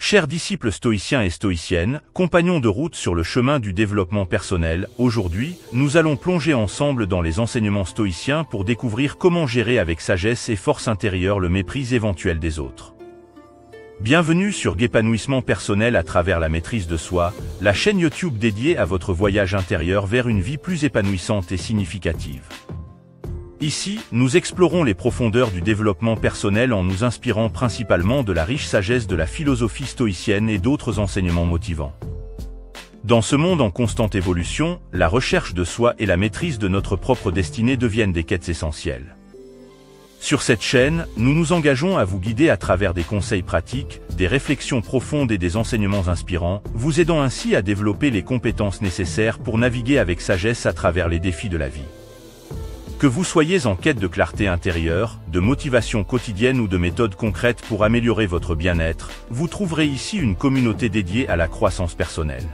Chers disciples stoïciens et stoïciennes, compagnons de route sur le chemin du développement personnel, aujourd'hui, nous allons plonger ensemble dans les enseignements stoïciens pour découvrir comment gérer avec sagesse et force intérieure le mépris éventuel des autres. Bienvenue sur Guépanouissement personnel à travers la maîtrise de soi, la chaîne YouTube dédiée à votre voyage intérieur vers une vie plus épanouissante et significative. Ici, nous explorons les profondeurs du développement personnel en nous inspirant principalement de la riche sagesse de la philosophie stoïcienne et d'autres enseignements motivants. Dans ce monde en constante évolution, la recherche de soi et la maîtrise de notre propre destinée deviennent des quêtes essentielles. Sur cette chaîne, nous nous engageons à vous guider à travers des conseils pratiques, des réflexions profondes et des enseignements inspirants, vous aidant ainsi à développer les compétences nécessaires pour naviguer avec sagesse à travers les défis de la vie. Que vous soyez en quête de clarté intérieure, de motivation quotidienne ou de méthodes concrètes pour améliorer votre bien-être, vous trouverez ici une communauté dédiée à la croissance personnelle.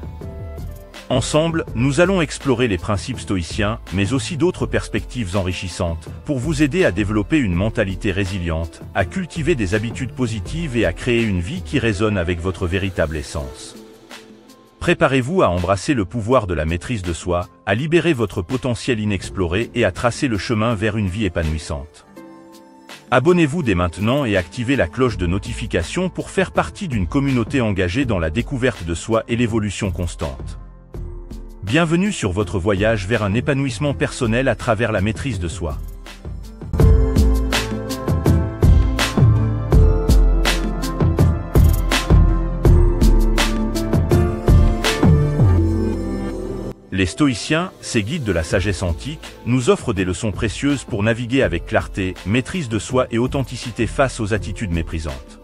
Ensemble, nous allons explorer les principes stoïciens, mais aussi d'autres perspectives enrichissantes, pour vous aider à développer une mentalité résiliente, à cultiver des habitudes positives et à créer une vie qui résonne avec votre véritable essence. Préparez-vous à embrasser le pouvoir de la maîtrise de soi, à libérer votre potentiel inexploré et à tracer le chemin vers une vie épanouissante. Abonnez-vous dès maintenant et activez la cloche de notification pour faire partie d'une communauté engagée dans la découverte de soi et l'évolution constante. Bienvenue sur votre voyage vers un épanouissement personnel à travers la maîtrise de soi. Les stoïciens, ces guides de la sagesse antique, nous offrent des leçons précieuses pour naviguer avec clarté, maîtrise de soi et authenticité face aux attitudes méprisantes.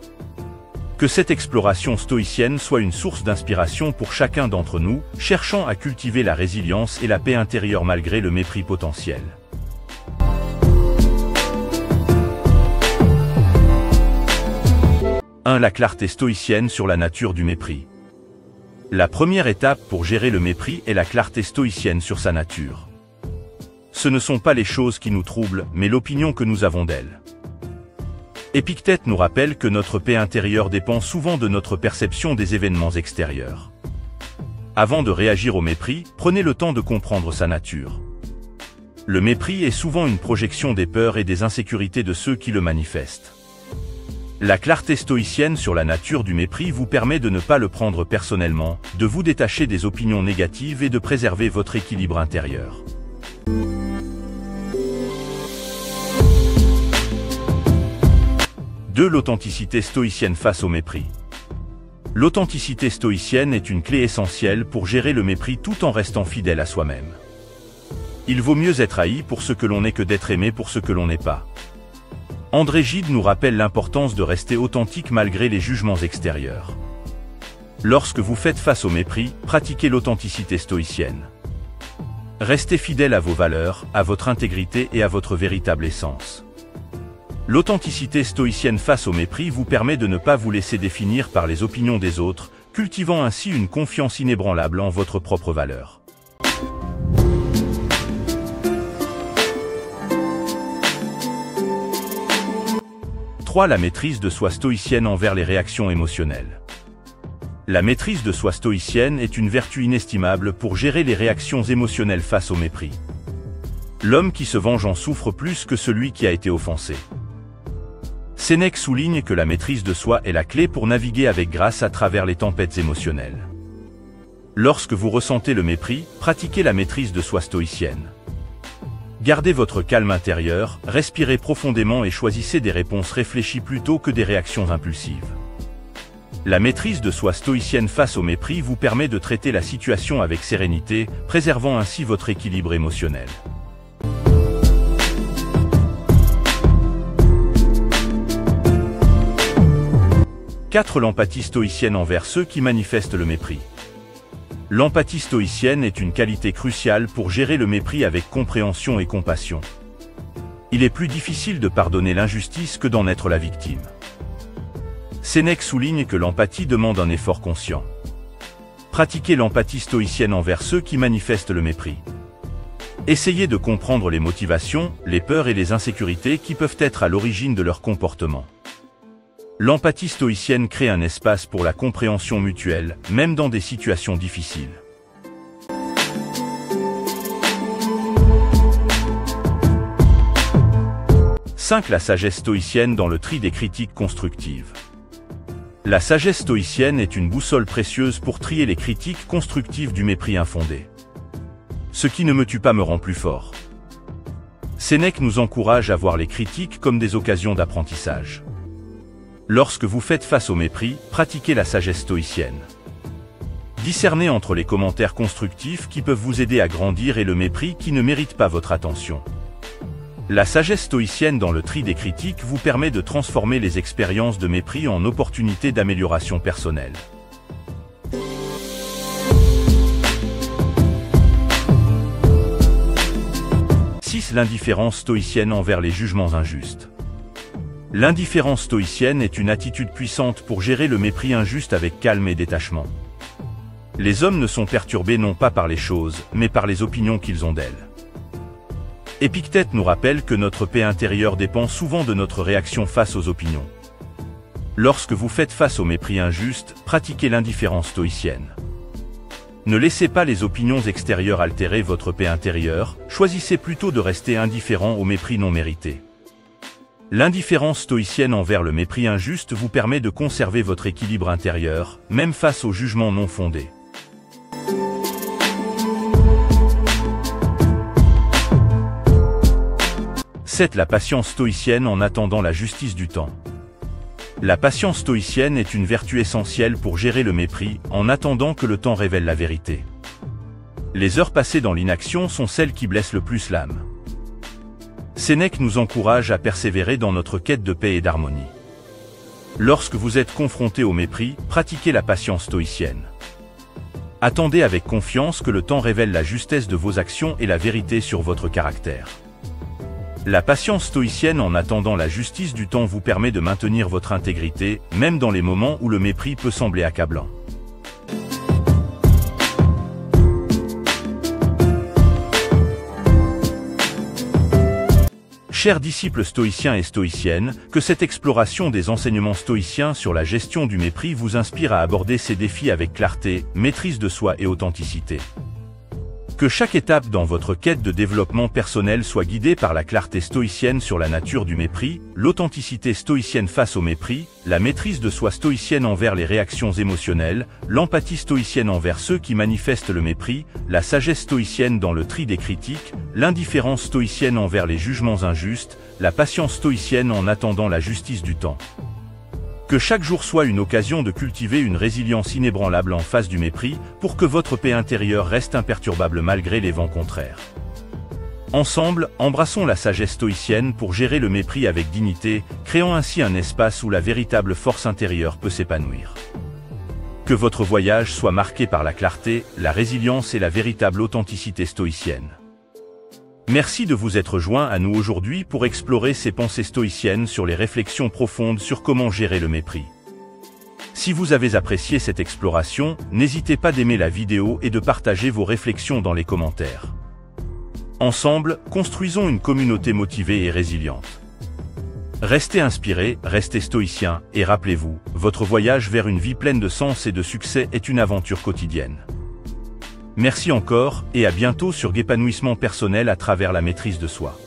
Que cette exploration stoïcienne soit une source d'inspiration pour chacun d'entre nous, cherchant à cultiver la résilience et la paix intérieure malgré le mépris potentiel. La clarté stoïcienne sur la nature du mépris. La première étape pour gérer le mépris est la clarté stoïcienne sur sa nature. Ce ne sont pas les choses qui nous troublent, mais l'opinion que nous avons d'elles. Épictète nous rappelle que notre paix intérieure dépend souvent de notre perception des événements extérieurs. Avant de réagir au mépris, prenez le temps de comprendre sa nature. Le mépris est souvent une projection des peurs et des insécurités de ceux qui le manifestent. La clarté stoïcienne sur la nature du mépris vous permet de ne pas le prendre personnellement, de vous détacher des opinions négatives et de préserver votre équilibre intérieur. L'authenticité stoïcienne face au mépris. L'authenticité stoïcienne est une clé essentielle pour gérer le mépris tout en restant fidèle à soi-même. Il vaut mieux être haï pour ce que l'on est que d'être aimé pour ce que l'on n'est pas. André Gide nous rappelle l'importance de rester authentique malgré les jugements extérieurs. Lorsque vous faites face au mépris, pratiquez l'authenticité stoïcienne. Restez fidèle à vos valeurs, à votre intégrité et à votre véritable essence. L'authenticité stoïcienne face au mépris vous permet de ne pas vous laisser définir par les opinions des autres, cultivant ainsi une confiance inébranlable en votre propre valeur. La maîtrise de soi stoïcienne envers les réactions émotionnelles. La maîtrise de soi stoïcienne est une vertu inestimable pour gérer les réactions émotionnelles face au mépris. L'homme qui se venge en souffre plus que celui qui a été offensé. Sénèque souligne que la maîtrise de soi est la clé pour naviguer avec grâce à travers les tempêtes émotionnelles. Lorsque vous ressentez le mépris, pratiquez la maîtrise de soi stoïcienne. Gardez votre calme intérieur, respirez profondément et choisissez des réponses réfléchies plutôt que des réactions impulsives. La maîtrise de soi stoïcienne face au mépris vous permet de traiter la situation avec sérénité, préservant ainsi votre équilibre émotionnel. L'empathie stoïcienne envers ceux qui manifestent le mépris. L'empathie stoïcienne est une qualité cruciale pour gérer le mépris avec compréhension et compassion. Il est plus difficile de pardonner l'injustice que d'en être la victime. Sénèque souligne que l'empathie demande un effort conscient. Pratiquez l'empathie stoïcienne envers ceux qui manifestent le mépris. Essayez de comprendre les motivations, les peurs et les insécurités qui peuvent être à l'origine de leur comportement. L'empathie stoïcienne crée un espace pour la compréhension mutuelle, même dans des situations difficiles. « 5. La sagesse stoïcienne dans le tri des critiques constructives. La sagesse stoïcienne est une boussole précieuse pour trier les critiques constructives du mépris infondé. Ce qui ne me tue pas me rend plus fort. Sénèque nous encourage à voir les critiques comme des occasions d'apprentissage. Lorsque vous faites face au mépris, pratiquez la sagesse stoïcienne. Discernez entre les commentaires constructifs qui peuvent vous aider à grandir et le mépris qui ne mérite pas votre attention. La sagesse stoïcienne dans le tri des critiques vous permet de transformer les expériences de mépris en opportunités d'amélioration personnelle. « 6. L'indifférence stoïcienne envers les jugements injustes. L'indifférence stoïcienne est une attitude puissante pour gérer le mépris injuste avec calme et détachement. Les hommes ne sont perturbés non pas par les choses, mais par les opinions qu'ils ont d'elles. Épictète nous rappelle que notre paix intérieure dépend souvent de notre réaction face aux opinions. Lorsque vous faites face au mépris injuste, pratiquez l'indifférence stoïcienne. Ne laissez pas les opinions extérieures altérer votre paix intérieure, choisissez plutôt de rester indifférent au mépris non mérité. L'indifférence stoïcienne envers le mépris injuste vous permet de conserver votre équilibre intérieur, même face aux jugements non fondés. « 7. La patience stoïcienne en attendant la justice du temps. La patience stoïcienne est une vertu essentielle pour gérer le mépris, en attendant que le temps révèle la vérité. Les heures passées dans l'inaction sont celles qui blessent le plus l'âme. Sénèque nous encourage à persévérer dans notre quête de paix et d'harmonie. Lorsque vous êtes confronté au mépris, pratiquez la patience stoïcienne. Attendez avec confiance que le temps révèle la justesse de vos actions et la vérité sur votre caractère. La patience stoïcienne en attendant la justice du temps vous permet de maintenir votre intégrité, même dans les moments où le mépris peut sembler accablant. Chers disciples stoïciens et stoïciennes, que cette exploration des enseignements stoïciens sur la gestion du mépris vous inspire à aborder ces défis avec clarté, maîtrise de soi et authenticité. Que chaque étape dans votre quête de développement personnel soit guidée par la clarté stoïcienne sur la nature du mépris, l'authenticité stoïcienne face au mépris, la maîtrise de soi stoïcienne envers les réactions émotionnelles, l'empathie stoïcienne envers ceux qui manifestent le mépris, la sagesse stoïcienne dans le tri des critiques, l'indifférence stoïcienne envers les jugements injustes, la patience stoïcienne en attendant la justice du temps. Que chaque jour soit une occasion de cultiver une résilience inébranlable en face du mépris, pour que votre paix intérieure reste imperturbable malgré les vents contraires. Ensemble, embrassons la sagesse stoïcienne pour gérer le mépris avec dignité, créant ainsi un espace où la véritable force intérieure peut s'épanouir. Que votre voyage soit marqué par la clarté, la résilience et la véritable authenticité stoïcienne. Merci de vous être joint à nous aujourd'hui pour explorer ces pensées stoïciennes sur les réflexions profondes sur comment gérer le mépris. Si vous avez apprécié cette exploration, n'hésitez pas d'aimer la vidéo et de partager vos réflexions dans les commentaires. Ensemble, construisons une communauté motivée et résiliente. Restez inspirés, restez stoïciens, et rappelez-vous, votre voyage vers une vie pleine de sens et de succès est une aventure quotidienne. Merci encore, et à bientôt sur Épanouissement personnel à travers la maîtrise de soi.